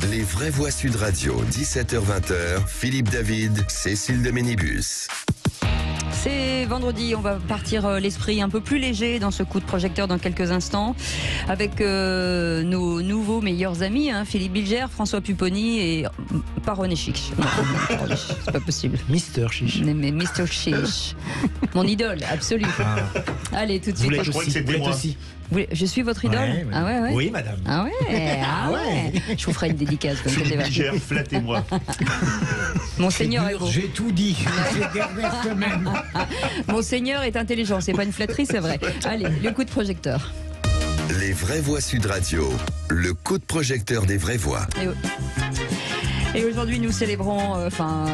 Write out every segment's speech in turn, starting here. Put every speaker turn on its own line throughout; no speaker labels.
Les vraies voix Sud Radio, 17h-20h, Philippe David, Cécile de Ménibus.
C'est vendredi, on va partir l'esprit un peu plus léger dans ce coup de projecteur dans quelques instants avec nos nouveaux meilleurs amis, Philippe Bilger, François Pupponi et pas René Chiche. Non, c'est pas possible.
Mister Chiche.
Mais Mister Chiche. Mon idole, absolue. Allez, tout de suite.
Je crois que c'était moi aussi.
Je suis votre idole?
Ouais.
Ah ouais.
Oui, madame.
Ah ouais. Je vous ferai une dédicace.
Philippe Bilger, flattez-moi.
Monseigneur est beau.
J'ai tout dit ces dernières semaines.
Monseigneur est intelligent, c'est pas une flatterie, c'est vrai. Allez, le coup de projecteur.
Les vraies voix Sud Radio, le coup de projecteur des vraies voix.
Et aujourd'hui, nous célébrons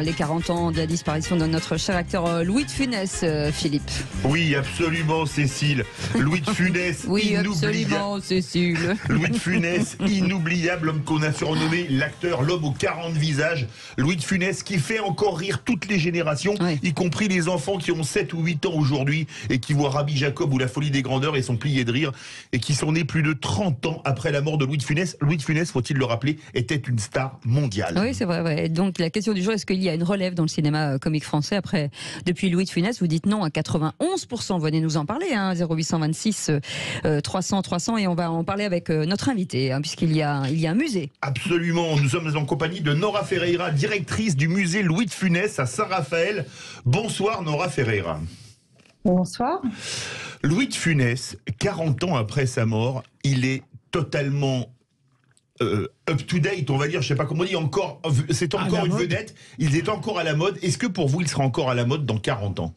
les 40 ans de la disparition de notre cher acteur Louis de Funès, Philippe.
Oui, absolument, Cécile. Louis de Funès,
oui,
inoubliable.
Absolument, Cécile.
Louis de Funès, inoubliable, l'homme qu'on a surnommé l'acteur, l'homme aux 40 visages. Louis de Funès qui fait encore rire toutes les générations,
oui.
Y compris les enfants qui ont 7 ou 8 ans aujourd'hui et qui voient Rabbi Jacob ou La Folie des Grandeurs et sont pliés de rire et qui sont nés plus de 30 ans après la mort de Louis de Funès. Louis de Funès, faut-il le rappeler, était une star mondiale.
Oui, c'est vrai. Ouais. Donc la question du jour, est-ce qu'il y a une relève dans le cinéma comique français depuis Louis de Funès? Vous dites non à 91%. Venez nous en parler, 0826 300 300, et on va en parler avec notre invité, puisqu'il y a un musée.
Absolument, nous sommes en compagnie de Nora Ferreira, directrice du musée Louis de Funès à Saint-Raphaël. Bonsoir Nora Ferreira.
Bonsoir.
Louis de Funès, 40 ans après sa mort, il est totalement up to date, on va dire, je sais pas comment on dit, c'est encore une vedette, il est encore à la mode. Est-ce que pour vous, il sera encore à la mode dans 40 ans?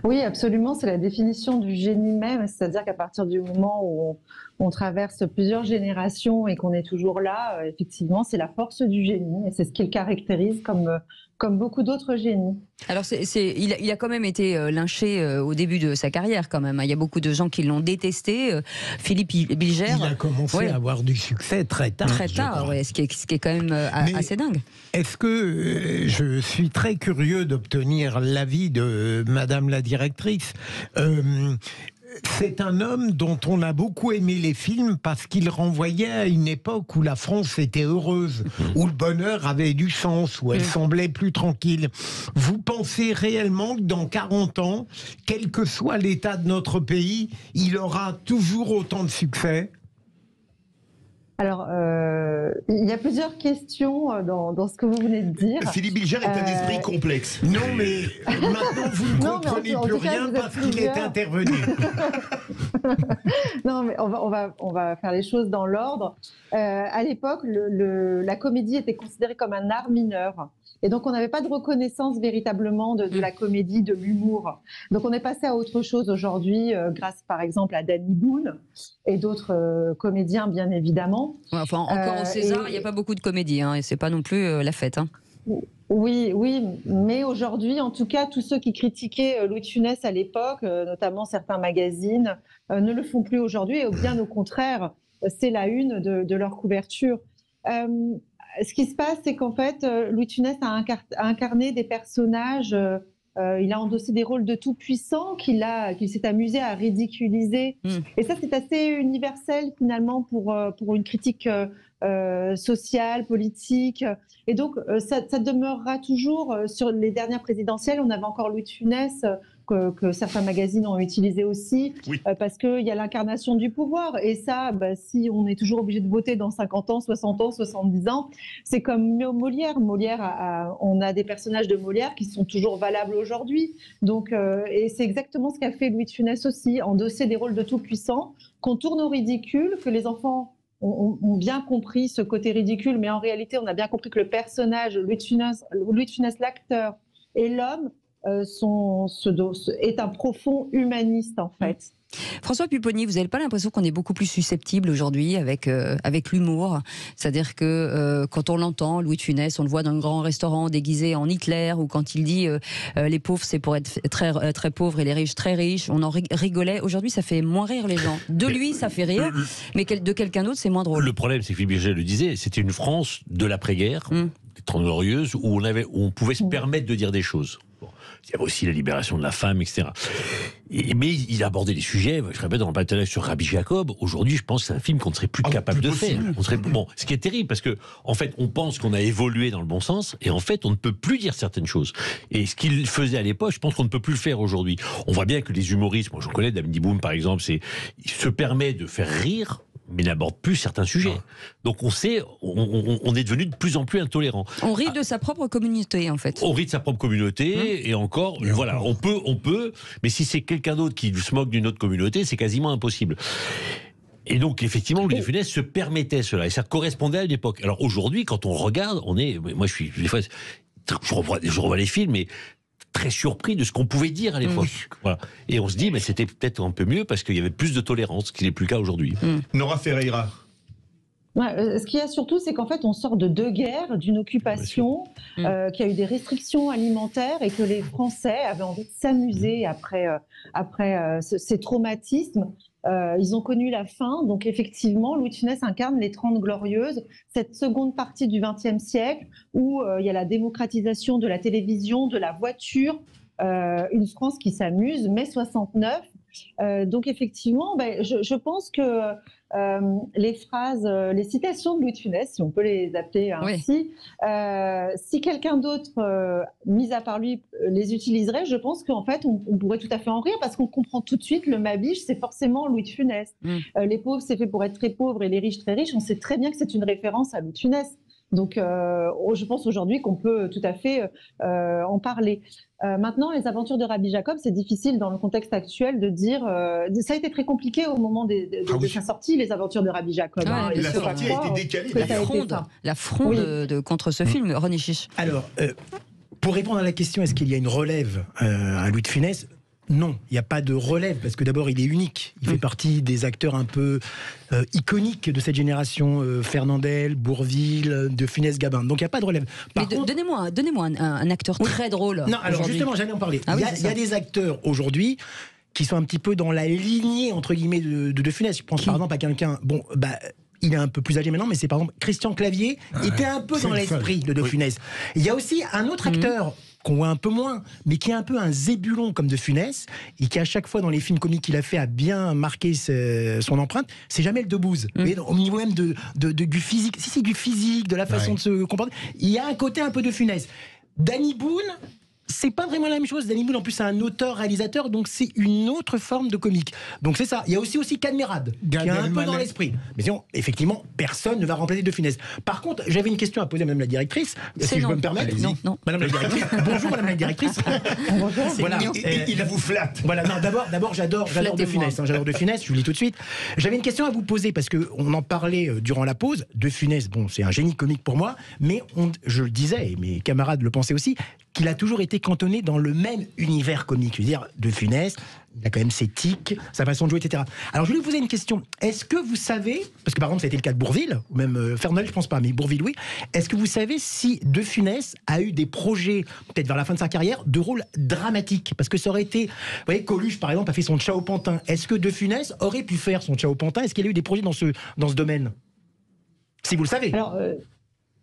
Oui, absolument, c'est la définition du génie même, c'est-à-dire qu'à partir du moment où on traverse plusieurs générations et qu'on est toujours là, effectivement, c'est la force du génie et c'est ce qui le caractérise comme beaucoup d'autres génies.
Alors, il a quand même été lynché au début de sa carrière, quand même. Il y a beaucoup de gens qui l'ont détesté. Philippe Bilger.
Il a commencé à avoir du succès très tard.
Très tard, ce qui est quand même assez dingue.
Est-ce que je suis très curieux d'obtenir l'avis de Madame la directrice. C'est un homme dont on a beaucoup aimé les films parce qu'il renvoyait à une époque où la France était heureuse, où le bonheur avait du sens, où elle semblait plus tranquille. Vous pensez réellement que dans 40 ans, quel que soit l'état de notre pays, il aura toujours autant de succès ?
Alors, il y a plusieurs questions dans ce que vous venez de dire.
Philippe Bilger est un esprit complexe.
Non, mais maintenant, vous ne comprenez plus rien parce qu'il est intervenu.
Non, mais on va faire les choses dans l'ordre. À l'époque, la comédie était considérée comme un art mineur. Et donc, on n'avait pas de reconnaissance véritablement de la comédie, de l'humour. Donc, on est passé à autre chose aujourd'hui, grâce par exemple à Danny Boone et d'autres comédiens, bien évidemment.
Enfin, encore au César, il n'y a pas beaucoup de comédie, et c'est pas non plus la fête.
Oui, mais aujourd'hui, en tout cas, tous ceux qui critiquaient Louis de Funès à l'époque, notamment certains magazines, ne le font plus aujourd'hui, et bien au contraire, c'est la une de leur couverture. Ce qui se passe, c'est qu'en fait, Louis de Funès a incarné des personnages, il a endossé des rôles de tout-puissant qu'il s'est amusé à ridiculiser. Et ça, c'est assez universel finalement pour une critique sociale, politique. Et donc, ça demeurera toujours sur les dernières présidentielles. On avait encore Louis de Funès, que certains magazines ont utilisé aussi, parce qu'il y a l'incarnation du pouvoir. Et ça, si on est toujours obligé de voter dans 50 ans, 60 ans, 70 ans, c'est comme Molière. On a des personnages de Molière qui sont toujours valables aujourd'hui. Donc, et c'est exactement ce qu'a fait Louis de Funès aussi, endosser des rôles de tout-puissants, qu'on tourne au ridicule, que les enfants ont bien compris ce côté ridicule, mais en réalité, on a bien compris que le personnage, Louis de Funès, l'acteur et l'homme, est un profond humaniste en fait.
François Pupponi, vous n'avez pas l'impression qu'on est beaucoup plus susceptible aujourd'hui avec l'humour? C'est-à-dire que quand on l'entend, Louis de Funès, on le voit dans un grand restaurant déguisé en Hitler, ou quand il dit les pauvres c'est pour être très, très pauvres et les riches très riches, on en rigolait. Aujourd'hui, ça fait moins rire les gens. De lui, ça fait rire, mais de quelqu'un d'autre, c'est moins drôle.
Le problème, c'est que Philippe Bilger le disait, c'était une France de l'après-guerre, des Trente Glorieuses, où on pouvait se permettre de dire des choses. Bon. Il y avait aussi la libération de la femme, etc. Mais il a abordé des sujets, je répète, dans le bataillage sur Rabbi Jacob. Aujourd'hui, je pense que c'est un film qu'on ne serait plus capable de faire. Bon, ce qui est terrible, parce que, en fait, on pense qu'on a évolué dans le bon sens, et en fait, on ne peut plus dire certaines choses. Et ce qu'il faisait à l'époque, je pense qu'on ne peut plus le faire aujourd'hui. On voit bien que les humoristes, moi je connais David Boom par exemple, il se permet de faire rire, mais n'aborde plus certains sujets. Donc on est devenu de plus en plus intolérant.
On rit de sa propre communauté, en fait.
On rit de sa propre communauté, et encore, voilà, on peut, mais si c'est quelqu'un d'autre qui se moque d'une autre communauté, c'est quasiment impossible. Et donc, effectivement, Louis de Funès se permettait cela, et ça correspondait à une époque. Alors aujourd'hui, quand on regarde, moi des fois, je revois les films, mais très surpris de ce qu'on pouvait dire à l'époque. Voilà. Et on se dit, mais c'était peut-être un peu mieux parce qu'il y avait plus de tolérance, ce qui n'est plus le cas aujourd'hui.
Nora Ferreira.
Ce qu'il y a surtout, c'est qu'en fait, on sort de 2 guerres, d'une occupation, qu'il y a eu des restrictions alimentaires et que les Français avaient envie de s'amuser après ces traumatismes. Ils ont connu la faim, donc effectivement, Louis de Funès incarne les 30 Glorieuses, cette seconde partie du XXe siècle où il y a la démocratisation de la télévision, de la voiture, une France qui s'amuse, mai 69. Donc effectivement, je pense que les phrases, les citations de Louis de Funès, si on peut les appeler ainsi, si quelqu'un d'autre, mis à part lui, les utiliserait, je pense qu'en fait, on pourrait tout à fait en rire parce qu'on comprend tout de suite le Mabiche, c'est forcément Louis de Funès. Les pauvres, c'est fait pour être très pauvres et les riches, très riches. On sait très bien que c'est une référence à Louis de Funès. Donc, je pense aujourd'hui qu'on peut tout à fait en parler. Maintenant, les aventures de Rabbi Jacob, c'est difficile dans le contexte actuel de dire. Ça a été très compliqué au moment de sa sortie, les aventures de Rabbi Jacob.
La
sortie a été décalée.
La fronde contre ce film, René Chiche.
Alors, pour répondre à la question, est-ce qu'il y a une relève à Louis de Funès ? Non, il n'y a pas de relève, parce que d'abord, il est unique. Il fait partie des acteurs un peu iconiques de cette génération, Fernandel, Bourvil, de Funès-Gabin. Donc, il n'y a pas de relève.
Donnez-moi un acteur très drôle.
Non, alors justement, j'allais en parler. Il y a des acteurs aujourd'hui qui sont un petit peu dans la lignée, entre guillemets, de Funès. Je pense par exemple à quelqu'un... il est un peu plus âgé maintenant, mais c'est par exemple Christian Clavier, était un peu dans l'esprit de Funès. Il y a aussi un autre acteur qu'on voit un peu moins, mais qui est un peu un zébulon comme de Funès, et qui à chaque fois dans les films comiques qu'il a fait a bien marqué son empreinte, c'est Jamel Debbouze. Au niveau même du physique, du physique, de la façon de se comporter, il y a un côté un peu de Funès. Danny Boone, c'est pas vraiment la même chose. Danny Boone, en plus, c'est un auteur-réalisateur, donc c'est une autre forme de comique. Donc c'est ça. Il y a aussi Cadmerade, qui est un peu dans l'esprit. Mais sinon, effectivement, personne ne va remplacer de Funès. Par contre, j'avais une question à poser à Madame la directrice, si je peux me permettre.
Non.
Madame la directrice. Bonjour, Madame la directrice.
Voilà. Il vous flatte.
Voilà. Non, d'abord, j'adore de Funès. J'adore de Funès. Je vous le dis tout de suite. J'avais une question à vous poser parce que on en parlait durant la pause. De Funès, c'est un génie comique pour moi, mais je le disais, et mes camarades le pensaient aussi, qu'il a toujours été cantonné dans le même univers comique. Je veux dire, de Funès, il a quand même ses tics, sa façon de jouer, etc. Alors, je voulais vous poser une question. Est-ce que vous savez, parce que par exemple, ça a été le cas de Bourvil, ou même Fernandel, je pense pas, mais Bourvil, oui. Est-ce que vous savez si De Funès a eu des projets, peut-être vers la fin de sa carrière, de rôles dramatiques? Parce que ça aurait été... Vous voyez, Coluche, par exemple, a fait son Ciao Pantin. Est-ce que De Funès aurait pu faire son Ciao Pantin? Est-ce qu'il a eu des projets dans ce domaine? Si vous le savez.
Alors,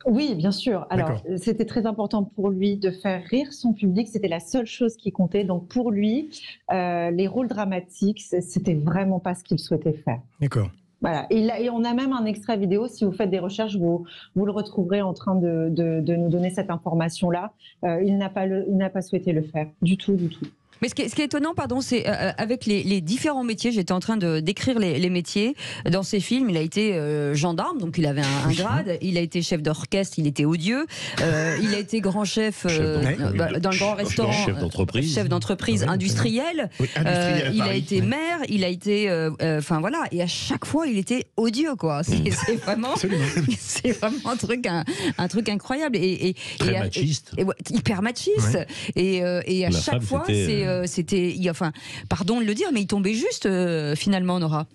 oui, bien sûr. Alors, c'était très important pour lui de faire rire son public. C'était la seule chose qui comptait. Donc, pour lui, les rôles dramatiques, c'était vraiment pas ce qu'il souhaitait faire.
D'accord.
Voilà. Et on a même un extrait vidéo. Si vous faites des recherches, vous le retrouverez en train de nous donner cette information-là. Il n'a pas souhaité le faire. Du tout.
Mais ce qui est étonnant, c'est avec les différents métiers, j'étais en train de décrire les métiers. Dans ces films, il a été gendarme, donc il avait un grade. Il a été chef d'orchestre, il était odieux. Il a été grand chef dans le grand restaurant. Chef d'entreprise industriel. Il a été maire, il a été... voilà. Et à chaque fois, il était odieux, quoi. C'est vraiment un truc incroyable.
Très machiste.
Hyper machiste. Et à chaque fois, c'était, pardon de le dire, mais il tombait juste finalement, Nora.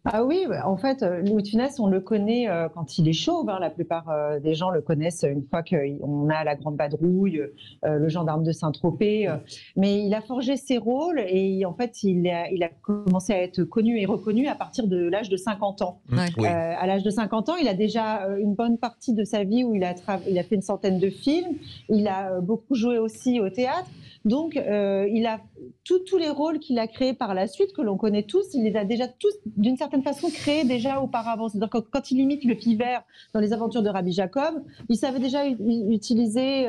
Ah oui, en fait, Louis de Funès, on le connaît quand il est chauve. La plupart des gens le connaissent une fois qu'on a La Grande Vadrouille, Le Gendarme de Saint-Tropez. Mais il a forgé ses rôles et en fait, il a commencé à être connu et reconnu à partir de l'âge de 50 ans.
Ouais.
Oui.
À l'âge de 50 ans, il a déjà une bonne partie de sa vie où il a fait une centaine de films. Il a beaucoup joué aussi au théâtre. Donc, il a tous les rôles qu'il a créés par la suite, que l'on connaît tous, il les a déjà tous, d'une certaine façon, créés déjà auparavant. C'est-à-dire que quand il imite le pivert dans Les Aventures de Rabbi Jacob, il savait déjà utiliser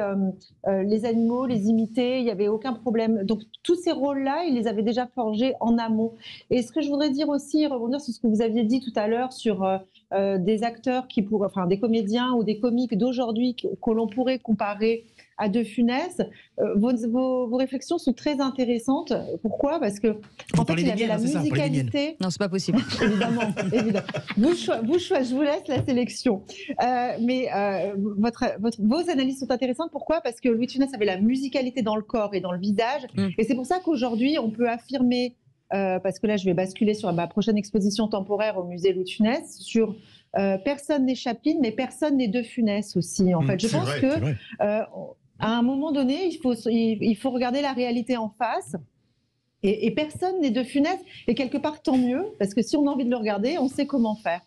les animaux, les imiter, il n'y avait aucun problème. Donc, tous ces rôles-là, il les avait déjà forgés en amont. Et ce que je voudrais dire aussi, rebondir sur ce que vous aviez dit tout à l'heure sur des acteurs enfin des comédiens ou des comiques d'aujourd'hui que l'on pourrait comparer à De Funès. Vos réflexions sont très intéressantes. Pourquoi ? Parce que en fait, il avait la musicalité.
Non, c'est pas possible.
Évidemment. Je vous laisse la sélection. Mais vos analyses sont intéressantes. Pourquoi ? Parce que Louis de Funès avait la musicalité dans le corps et dans le visage. Et c'est pour ça qu'aujourd'hui, on peut affirmer, parce que là, je vais basculer sur ma prochaine exposition temporaire au musée Louis de Funès, sur personne n'est Chaplin, mais personne n'est De Funès aussi. En fait, je pense que à un moment donné, il faut regarder la réalité en face. Et personne n'est De Funès. Et quelque part, tant mieux, parce que si on a envie de le regarder, on sait comment faire.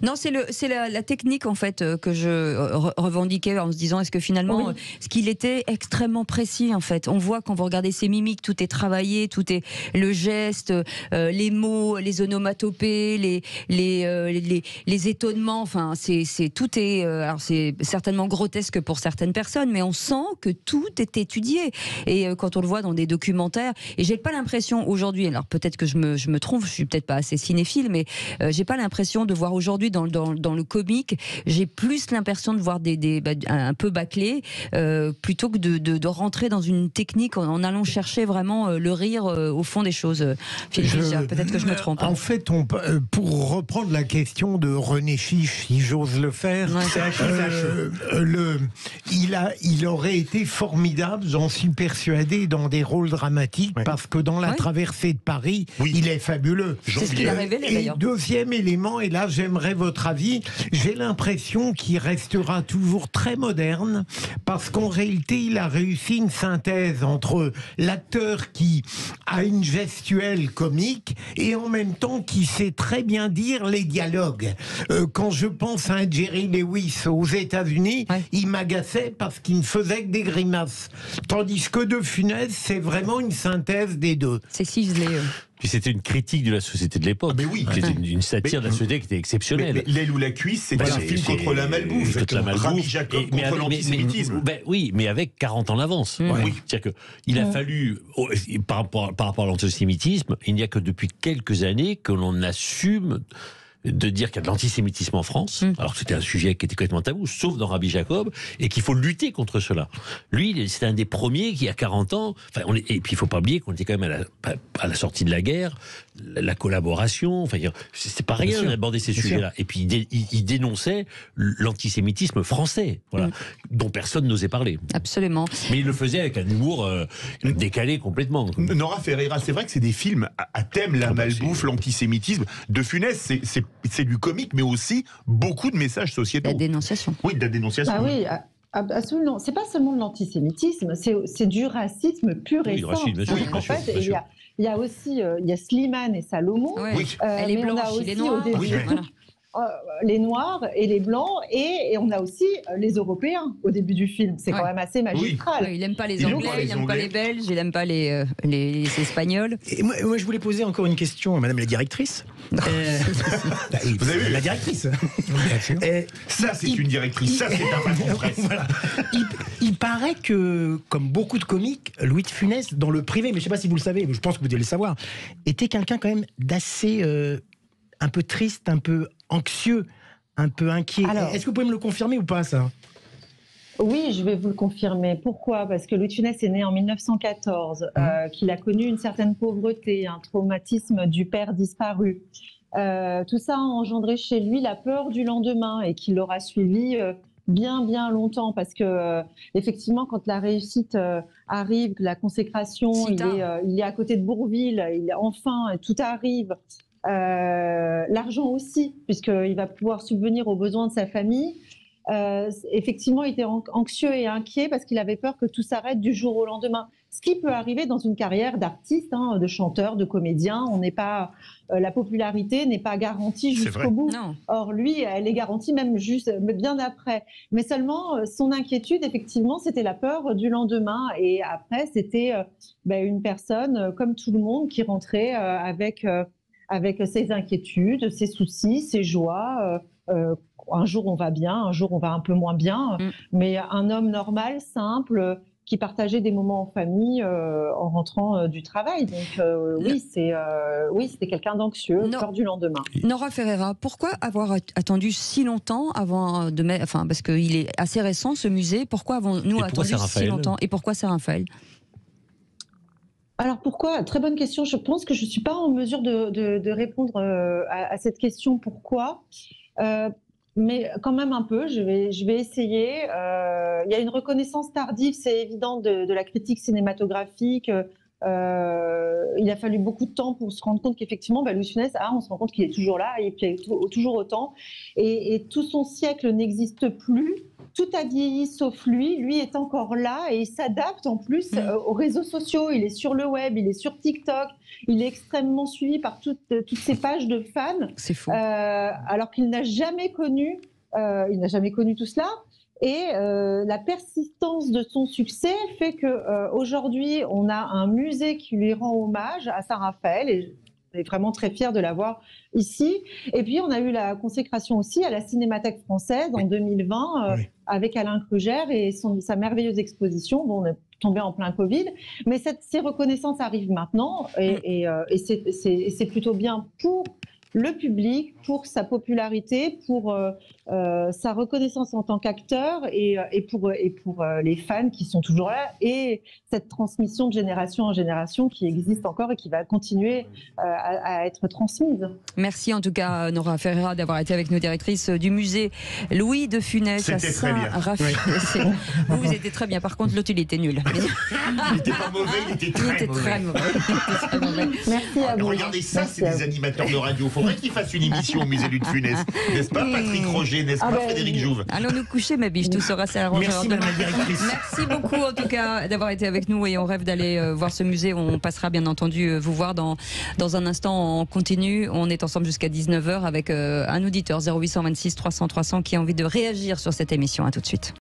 Non, c'est la technique en fait que je revendiquais en se disant est-ce que finalement ce qu'il était extrêmement précis en fait. On voit quand vous regardez ses mimiques, tout est travaillé, tout est le geste, les mots, les onomatopées, les étonnements. Enfin, tout est. Alors c'est certainement grotesque pour certaines personnes, mais on sent que tout est étudié. Et quand on le voit dans des documentaires, et j'ai pas l'impression aujourd'hui. Alors peut-être que je me trompe, je suis peut-être pas assez cinéphile, mais j'ai pas l'impression de voir aujourd'hui dans le comique, j'ai plus l'impression de voir un peu bâclé plutôt que de rentrer dans une technique en allant chercher vraiment le rire au fond des choses. Peut-être que je me trompe.
En fait, pour reprendre la question de René Chiche, si j'ose le faire, il aurait été formidable, j'en suis persuadé, dans des rôles dramatiques, parce que dans La Traversée de Paris, il est fabuleux.
C'est ce qu'il a révélé d'ailleurs.
Et deuxième élément, et là j'aimerais votre avis, j'ai l'impression qu'il restera toujours très moderne, parce qu'en réalité il a réussi une synthèse entre l'acteur qui a une gestuelle comique et en même temps qui sait très bien dire les dialogues. Quand je pense à un Jerry Lewis aux États-Unis, il m'agaçait parce qu'il ne faisait que des grimaces, tandis que De Funès, c'est vraiment une synthèse des deux.
C'est ciselé.
Puis c'était une critique de la société de l'époque.
Mais oui.
C'était une satire de la société qui était exceptionnelle.
L'aile ou la cuisse, c'est un film contre la malbouffe.
Contre la malbouffe.
Rabbi Jacob contre l'antisémitisme.
Oui, mais avec 40 ans d'avance. Oui. C'est-à-dire qu'il a fallu, par rapport à l'antisémitisme, il n'y a que depuis quelques années que l'on assume de dire qu'il y a de l'antisémitisme en France, alors que c'était un sujet qui était complètement tabou, sauf dans Rabbi Jacob, et qu'il faut lutter contre cela. Lui, c'est un des premiers qui, à 40 ans, et puis il faut pas oublier qu'on était quand même à la sortie de la guerre, la collaboration, c'est pas rien d'aborder ces sujets-là. Et puis il dénonçait l'antisémitisme français, dont personne n'osait parler.
Absolument.
Mais il le faisait avec un humour décalé complètement.
Nora Ferreira, c'est vrai que c'est des films à thème, la malbouffe, l'antisémitisme. De Funès, c'est du comique, mais aussi beaucoup de messages sociétaux.
La dénonciation.
Oui, de la dénonciation.
Ah oui, absolument. C'est pas seulement de l'antisémitisme, c'est du racisme pur et simple. En fait, il y a aussi Slimane et Salomon.
Elle est blanche, il est noir.
Les Noirs et les Blancs, et on a aussi les Européens au début du film. C'est quand même assez magistral.
Il n'aime pas les Anglais, il n'aime pas les Belges, il n'aime pas les Espagnols.
Et moi, je voulais poser encore une question à Madame la directrice.
Vous avez vu
la directrice.
Ça, c'est une directrice. Ça, c'est un patron de presse.
Voilà. Il paraît que, comme beaucoup de comiques, Louis de Funès, dans le privé, mais je ne sais pas si vous le savez, mais je pense que vous devez le savoir, était quelqu'un quand même d'assez un peu triste, un peu anxieux, un peu inquiet. Est-ce que vous pouvez me le confirmer ou pas, ça ?
Oui, je vais vous le confirmer. Pourquoi ? Parce que Louis de Funès est né en 1914, qu'il a connu une certaine pauvreté, un traumatisme du père disparu. Tout ça a engendré chez lui la peur du lendemain et qui l'aura suivi bien longtemps, parce que effectivement, quand la réussite arrive, la consécration, il est à côté de Bourville, enfin tout arrive. L'argent aussi, puisqu'il va pouvoir subvenir aux besoins de sa famille. Effectivement, il était anxieux et inquiet parce qu'il avait peur que tout s'arrête du jour au lendemain. Ce qui peut arriver dans une carrière d'artiste, de chanteur, de comédien. La popularité n'est pas garantie jusqu'au bout. Non. Or, lui, elle est garantie même bien après. Mais seulement, son inquiétude, effectivement, c'était la peur du lendemain. Et après, c'était une personne, comme tout le monde, qui rentrait avec ses inquiétudes, ses soucis, ses joies. Un jour, on va bien, un jour, on va un peu moins bien. Mais un homme normal, simple, qui partageait des moments en famille en rentrant du travail. Donc c'était quelqu'un d'anxieux, peur du lendemain.
Nora Ferreira, pourquoi avoir attendu si longtemps avant de mettre, parce qu'il est assez récent ce musée, pourquoi avons-nous attendu si longtemps et pourquoi Saint-Raphaël?
Alors pourquoi? Très bonne question. Je pense que je ne suis pas en mesure de répondre à cette question. Pourquoi? Mais quand même un peu, je vais essayer. Il y a une reconnaissance tardive, c'est évident, de la critique cinématographique. Il a fallu beaucoup de temps pour se rendre compte qu'effectivement, Louis de Funès, on se rend compte qu'il est toujours là, et puis il y a toujours autant. Et tout son siècle n'existe plus. Tout a vieilli sauf lui. Lui est encore là et il s'adapte en plus aux réseaux sociaux. Il est sur le web, il est sur TikTok. Il est extrêmement suivi par toutes ces pages de fans.
C'est fou.
Alors qu'il n'a jamais connu tout cela. Et la persistance de son succès fait qu'aujourd'hui, on a un musée qui lui rend hommage à Saint-Raphaël. Et on est vraiment très fiers de l'avoir ici. Et puis, on a eu la consécration aussi à la Cinémathèque française en 2020 avec Alain Krugère et sa merveilleuse exposition. Bon, on est tombé en plein Covid. Mais ces reconnaissances arrivent maintenant et c'est plutôt bien pour le public, pour sa popularité, pour sa reconnaissance en tant qu'acteur et pour les fans qui sont toujours là et cette transmission de génération en génération qui existe encore et qui va continuer à être transmise.
Merci en tout cas Nora Ferreira d'avoir été avec nous, directrice du musée Louis de Funès à Saint-Raphaël. Vous étiez très bien, par contre l'autre il était nul.
Il n'était pas mauvais, il était très mauvais.
Merci à vous.
Regardez ça, c'est des animateurs de radio. Il faudrait qu'ils fassent une émission au musée Louis de Funès. N'est-ce pas Patrick Roger, n'est-ce pas Frédéric Jouve?
Allons nous coucher ma biche, tout sera s'arranger.
Merci madame la directrice.
Merci beaucoup en tout cas d'avoir été avec nous et on rêve d'aller voir ce musée. On passera bien entendu vous voir dans un instant. On continue, on est ensemble jusqu'à 19h avec un auditeur 0826 300 300 qui a envie de réagir sur cette émission. À tout de suite.